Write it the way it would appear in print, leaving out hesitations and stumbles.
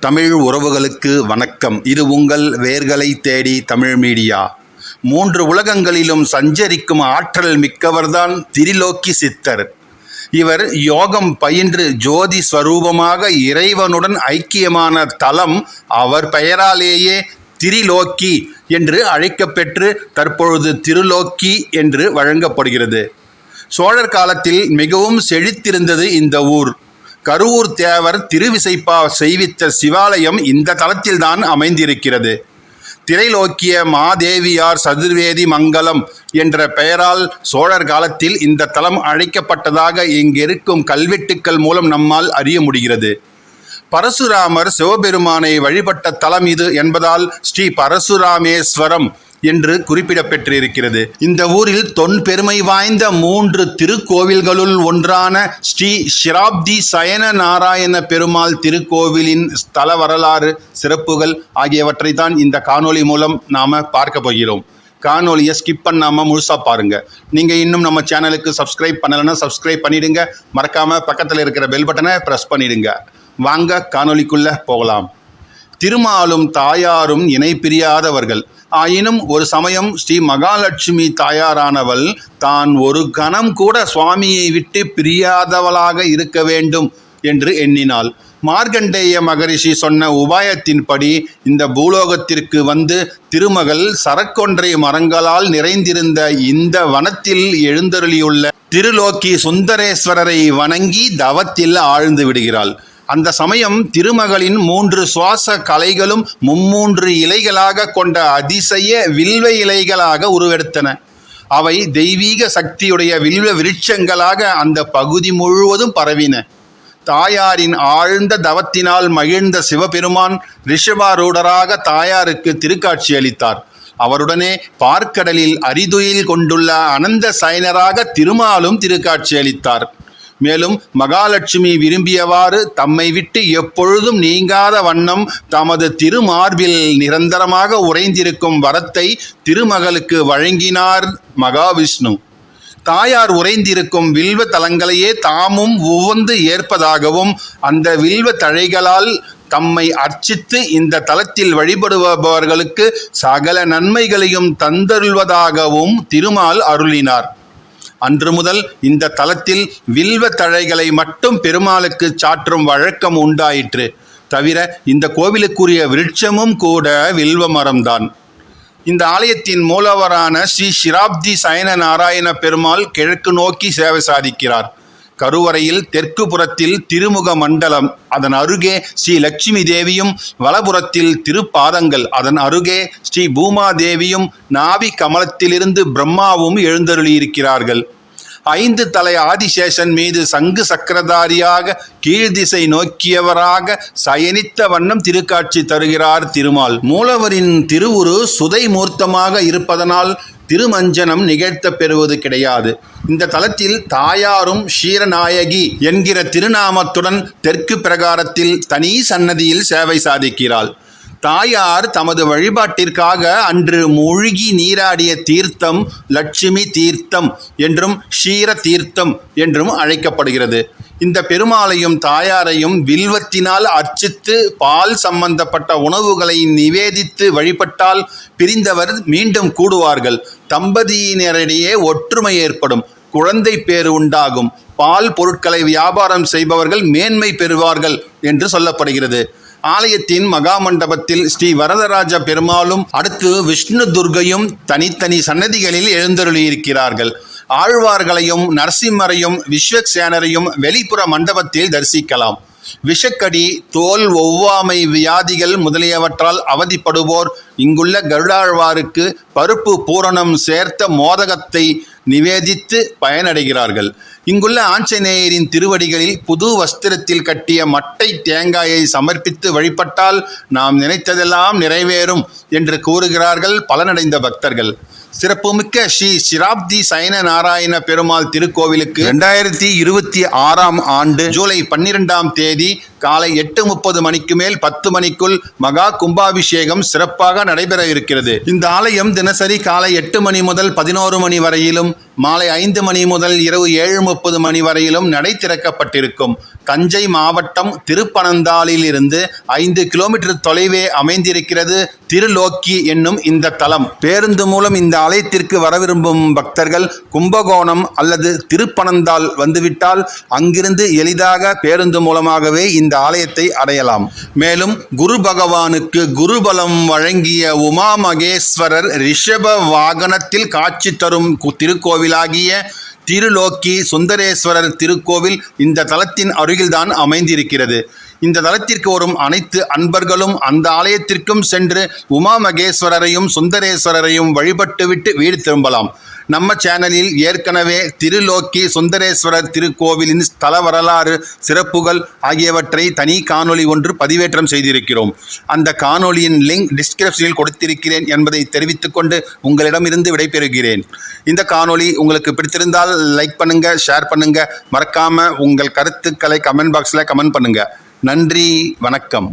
தமிழ் உறவுகளுக்கு வணக்கம். இது உங்கள் வேர்களை தேடி தமிழ் மீடியா. 3 உலகங்களிலும் சஞ்சரிக்கும் ஆற்றல் மிக்கவர்தான் திரிலோக்கி சித்தர். இவர் யோகம் பயின்று ஜோதி ஸ்வரூபமாக இறைவனுடன் ஐக்கியமான தலம் அவர் பெயராலேயே திரிலோக்கி என்று அழைக்கப்பெற்று தற்பொழுது திருலோக்கி என்று வழங்கப்படுகிறது. சோழர் காலத்தில் மிகவும் செழித்திருந்தது இந்த ஊர். கருவூர் தேவர் திருவிசைப்பா செய்வித்த சிவாலயம் இந்த தலத்தில்தான் அமைந்திருக்கிறது. திரைலோக்கிய மாதேவியார் சதுர்வேதி மங்கலம் என்ற பெயரால் சோழர் காலத்தில் இந்த தலம் அழைக்கப்பட்டதாக இங்கிருக்கும் கல்வெட்டுக்கள் மூலம் நம்மால் அறிய முடிகிறது. பரசுராமர் சிவபெருமானை வழிபட்ட தலம் இது என்பதால் ஸ்ரீ பரசுராமேஸ்வரம் என்று குறிப்பிடப்பெற்றிருக்கிறது. இந்த ஊரில் தொன்பெருமை வாய்ந்த 3 திருக்கோவில்களுள் ஒன்றான ஸ்ரீ ஷிராப்தி சயன நாராயண பெருமாள் திருக்கோவிலின் ஸ்தல வரலாறு, சிறப்புகள் ஆகியவற்றை தான் இந்த காணொளி மூலம் நாம் பார்க்க போகிறோம். காணொலியை ஸ்கிப் பண்ணாமல் முழுசாக பாருங்கள். நீங்கள் இன்னும் நம்ம சேனலுக்கு சப்ஸ்கிரைப் பண்ணலைன்னா சப்ஸ்கிரைப் பண்ணிடுங்க. மறக்காமல் பக்கத்தில் இருக்கிற பெல் பட்டனை ப்ரெஸ் பண்ணிடுங்க. வாங்க காணொலிக்குள்ளே போகலாம். திருமாலும் தாயாரும் இணை பிரியாதவர்கள். ஆயினும் ஒரு சமயம் ஸ்ரீ மகாலட்சுமி தாயாரானவள் தான் ஒரு கணம் கூட சுவாமியை விட்டு பிரியாதவளாக இருக்க வேண்டும் என்று எண்ணினாள். மார்க்கண்டேய மகரிஷி சொன்ன உபாயத்தின்படி இந்த பூலோகத்திற்கு வந்து திருமகள் சரக்கொன்றை மரங்களால் நிறைந்திருந்த இந்த வனத்தில் எழுந்தருளியுள்ள திருலோக்கி சுந்தரேஸ்வரரை வணங்கி தவத்தில் ஆழ்ந்து விடுகிறாள். அந்த சமயம் திருமகளின் 3 சுவாச கலைகளும் 3 இலைகளாக கொண்ட அதிசய வில்வ இலைகளாக உருவெடுத்தன. அவை தெய்வீக சக்தியுடைய வில்வ விருட்சங்களாக அந்த பகுதி முழுவதும் பரவின. தாயாரின் ஆழ்ந்த தவத்தினால் மகிழ்ந்த சிவபெருமான் ரிஷபாரூடராக தாயாருக்கு திருக்காட்சி அளித்தார். அவருடனே பார்க்கடலில் அரிதுயில் கொண்டுள்ள அனந்த சயனராக திருமாலும் திருக்காட்சி அளித்தார். மேலும் மகாலட்சுமி விரும்பியவாறு தம்மை விட்டு எப்பொழுதும் நீங்காத வண்ணம் தமது திருமார்பில் நிரந்தரமாக உறைந்திருக்கும் வரத்தை திருமகளுக்கு வழங்கினார் மகாவிஷ்ணு. தாயார் உறைந்திருக்கும் வில்வ தலங்களையே தாமும் உவந்து ஏற்பதாகவும் அந்த வில்வ தழைகளால் தம்மை அர்ச்சித்து இந்த தலத்தில் வழிபடுபவர்களுக்கு சகல நன்மைகளையும் தந்தருள்வதாகவும் திருமால் அருளினார். அன்று முதல் இந்த தலத்தில் வில்வ தழைகளை மட்டும் பெருமாளுக்கு சாற்றும் வழக்கம் உண்டாயிற்று. தவிர இந்த கோவிலுக்குரிய விருட்சமும் கூட வில்வ மரம்தான். இந்த ஆலயத்தின் மூலவரான ஸ்ரீ ஷிராப்தி சயன நாராயண பெருமாள் கிழக்கு நோக்கி சேவை சாதிக்கிறார். கருவறையில் தெற்கு புறத்தில் திருமுக மண்டலம், அதன் அருகே ஸ்ரீ லட்சுமி தேவியும், வலப்புறத்தில் திருப்பாதங்கள், அதன் அருகே ஸ்ரீ பூமாதேவியும், நாவி கமலத்திலிருந்து பிரம்மாவும் எழுந்தருளியிருக்கிறார்கள். 5 தலை ஆதிசேஷன் மீது சங்கு சக்கரதாரியாக கீழ்திசை நோக்கியவராக சயனித்த வண்ணம் திருக்காட்சி தருகிறார் திருமால். மூலவரின் திருவுரு சுதை மூர்த்தமாக இருப்பதனால் திருமஞ்சனம் நிகழ்த்த பெறுவது கிடையாது. இந்த தலத்தில் தாயாரும் ஷீரநாயகி என்கிற திருநாமத்துடன் தெற்கு பிரகாரத்தில் தனி சன்னதியில் சேவை சாதிக்கிறாள். தாயார் தமது வழிபாட்டிற்காக அன்று மூழ்கி நீராடிய தீர்த்தம் லட்சுமி தீர்த்தம் என்றும் ஷீர தீர்த்தம் என்றும் அழைக்கப்படுகிறது. இந்த பெருமாளையும் தாயாரையும் வில்வத்தினால் அர்ச்சித்து பால் சம்பந்தப்பட்ட உணவுகளை நிவேதித்து வழிபட்டால் பிரிந்தவர் மீண்டும் கூடுவார்கள். தம்பதியினரிடையே ஒற்றுமை ஏற்படும். குழந்தை பேறு உண்டாகும். பால் பொருட்களை வியாபாரம் செய்பவர்கள் மேன்மை பெறுவார்கள் என்று சொல்லப்படுகிறது. ஆலயத்தின் மகாமண்டபத்தில் ஸ்ரீ வரதராஜ பெருமாளும் அடுத்து விஷ்ணு துர்க்கையும் தனித்தனி சன்னதிகளில் எழுந்தருளியிருக்கிறார்கள். ஆழ்வார்களையும் நரசிம்மரையும் விஸ்வக்சேனரையும் வெளிப்புற மண்டபத்தில் தரிசிக்கலாம். விஷக்கடி, தோல் ஒவ்வாமை வியாதிகள் முதலியவற்றால் அவதிப்படுவோர் இங்குள்ள கருடாழ்வாருக்கு பருப்பு பூரணம் சேர்த்த மோதகத்தை நிவேதித்து பயனடைகிறார்கள். இங்குள்ள ஆஞ்சநேயரின் திருவடிகளில் புது வஸ்திரத்தில் கட்டிய மட்டை தேங்காயை சமர்ப்பித்து வழிபட்டால் நாம் நினைத்ததெல்லாம் நிறைவேறும் என்று கூறுகிறார்கள் பலனடைந்த பக்தர்கள். சிறப்புமிக்க ஸ்ரீ ஷிராப்தி சயன நாராயண பெருமாள் திருக்கோவிலுக்கு 2026ஆம் ஆண்டு ஜூலை 12ஆம் தேதி காலை 8:30 மணிக்கு மேல் 10 மணிக்குள் மகா கும்பாபிஷேகம் சிறப்பாக நடைபெற இருக்கிறது. இந்த ஆலயம் தினசரி காலை 8 மணி முதல் 11 மணி வரையிலும், மாலை 5 மணி முதல் இரவு 7:30 மணி வரையிலும் நடை திறக்கப்பட்டிருக்கும். தஞ்சை மாவட்டம் திருப்பனந்தாளில் இருந்து 5 கிலோமீட்டர் தொலைவே அமைந்திருக்கிறது திருலோக்கி என்னும் இந்த தலம். பேருந்து மூலம் இந்த ஆலயத்திற்கு வர விரும்பும் பக்தர்கள் கும்பகோணம் அல்லது திருப்பனந்தாள் வந்துவிட்டால் அங்கிருந்து எளிதாக பேருந்து மூலமாகவே இந்த ஆலயத்தை அடையலாம். மேலும் குரு பகவானுக்கு குருபலம் வழங்கிய உமா மகேஸ்வரர் ரிஷப வாகனத்தில் காட்சி தரும் திருக்கோவிலாகிய திருலோக்கி சுந்தரேஸ்வரர் திருக்கோவில் இந்த தலத்தின் அருகில்தான் அமைந்திருக்கிறது. இந்த தலத்திற்கு வரும் அனைத்து அன்பர்களும் அந்த ஆலயத்திற்கும் சென்று உமா மகேஸ்வரரையும் சுந்தரேஸ்வரரையும் வழிபட்டுவிட்டு வீடு திரும்பலாம். நம்ம சேனலில் ஏற்கனவே திருலோக்கி சுந்தரேஸ்வரர் திருக்கோவிலின் ஸ்தல வரலாறு, சிறப்புகள் ஆகியவற்றை தனி காணொளி ஒன்று பதிவேற்றம் செய்திருக்கிறோம். அந்த காணொளியின் லிங்க் டிஸ்கிரிப்ஷனில் கொடுத்திருக்கிறேன் என்பதை தெரிவித்துக் கொண்டு உங்களிடமிருந்து விடைபெறுகிறேன். இந்த காணொளி உங்களுக்கு பிடித்திருந்தால் லைக் பண்ணுங்க, ஷேர் பண்ணுங்க, மறக்காம உங்கள் கருத்துக்களை கமெண்ட் பாக்ஸில் கமெண்ட் பண்ணுங்க. நன்றி, வணக்கம்.